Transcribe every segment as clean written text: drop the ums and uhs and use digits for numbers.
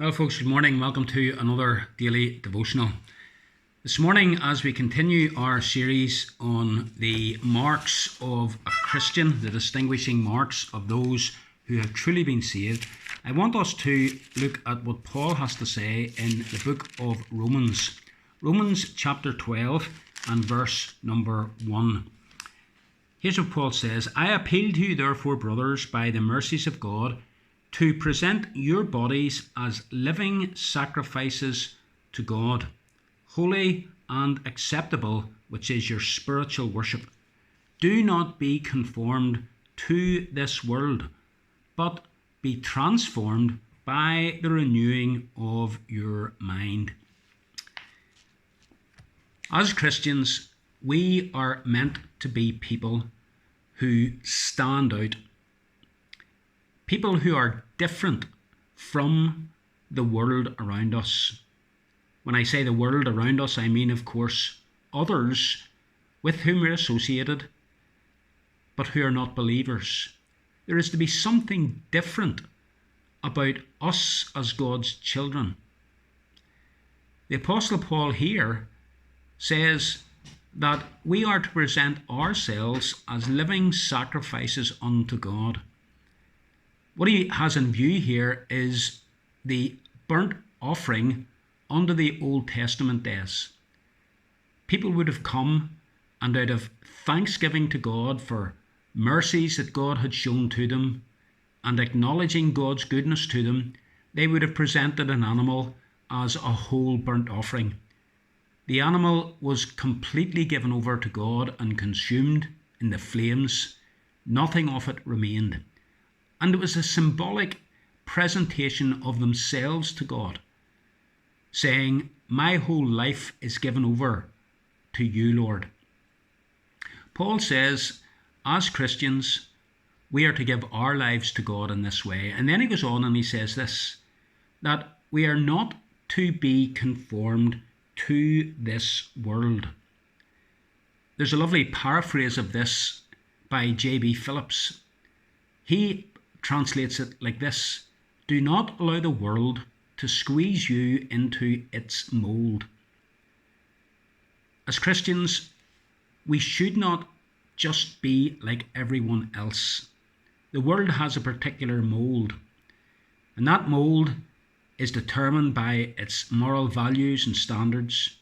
Well, folks, good morning. Welcome to another daily devotional. This morning, as we continue our series on the marks of a Christian, the distinguishing marks of those who have truly been saved, I want us to look at what Paul has to say in the book of Romans. Romans chapter 12 and verse number 1. Here's what Paul says: I appeal to you, therefore, brothers, by the mercies of God, to present your bodies as living sacrifices to God, holy and acceptable, which is your spiritual worship. Do not be conformed to this world, but be transformed by the renewing of your mind. As Christians, we are meant to be people who stand out, people who are different from the world around us. When I say the world around us, I mean, of course, others with whom we're associated, but who are not believers. There is to be something different about us as God's children. The Apostle Paul here says that we are to present ourselves as living sacrifices unto God. What he has in view here is the burnt offering under the Old Testament days. People would have come, and out of thanksgiving to God for mercies that God had shown to them, and acknowledging God's goodness to them, they would have presented an animal as a whole burnt offering. The animal was completely given over to God and consumed in the flames. Nothing of it remained. And it was a symbolic presentation of themselves to God, saying, my whole life is given over to you, Lord. Paul says, as Christians, we are to give our lives to God in this way. And then he goes on and he says this, that we are not to be conformed to this world. There's a lovely paraphrase of this by J.B. Phillips. He translates it like this: do not allow the world to squeeze you into its mould. As Christians, we should not just be like everyone else. The world has a particular mould, and that mould is determined by its moral values and standards.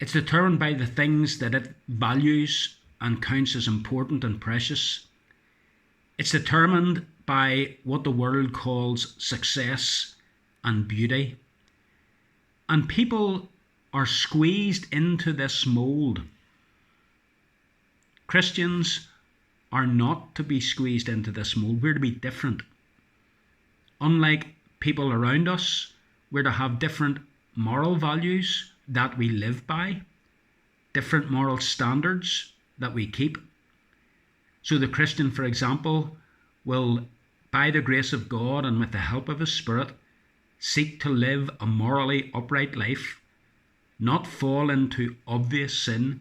It's determined by the things that it values and counts as important and precious. It's determined by what the world calls success and beauty. And people are squeezed into this mould. Christians are not to be squeezed into this mould. We're to be different. Unlike people around us, we're to have different moral values that we live by, different moral standards that we keep. So the Christian, for example, will, by the grace of God and with the help of His Spirit, seek to live a morally upright life, not fall into obvious sin.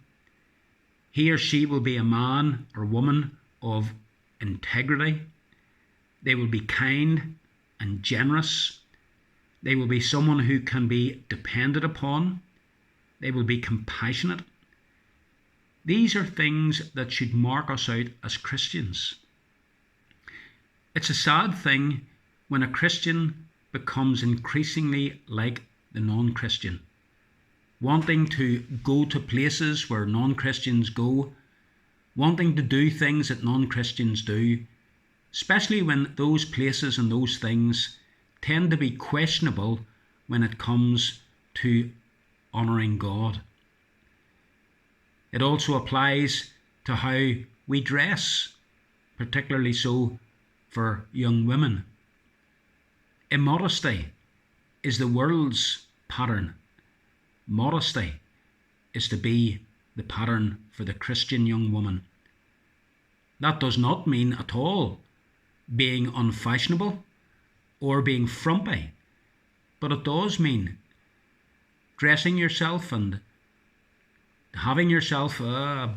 He or she will be a man or woman of integrity. They will be kind and generous. They will be someone who can be depended upon. They will be compassionate. These are things that should mark us out as Christians. It's a sad thing when a Christian becomes increasingly like the non-Christian, wanting to go to places where non-Christians go, wanting to do things that non-Christians do, especially when those places and those things tend to be questionable when it comes to honouring God. It also applies to how we dress, particularly so for young women. Immodesty is the world's pattern. Modesty is to be the pattern for the Christian young woman. That does not mean at all being unfashionable or being frumpy, but it does mean dressing yourself and having yourself a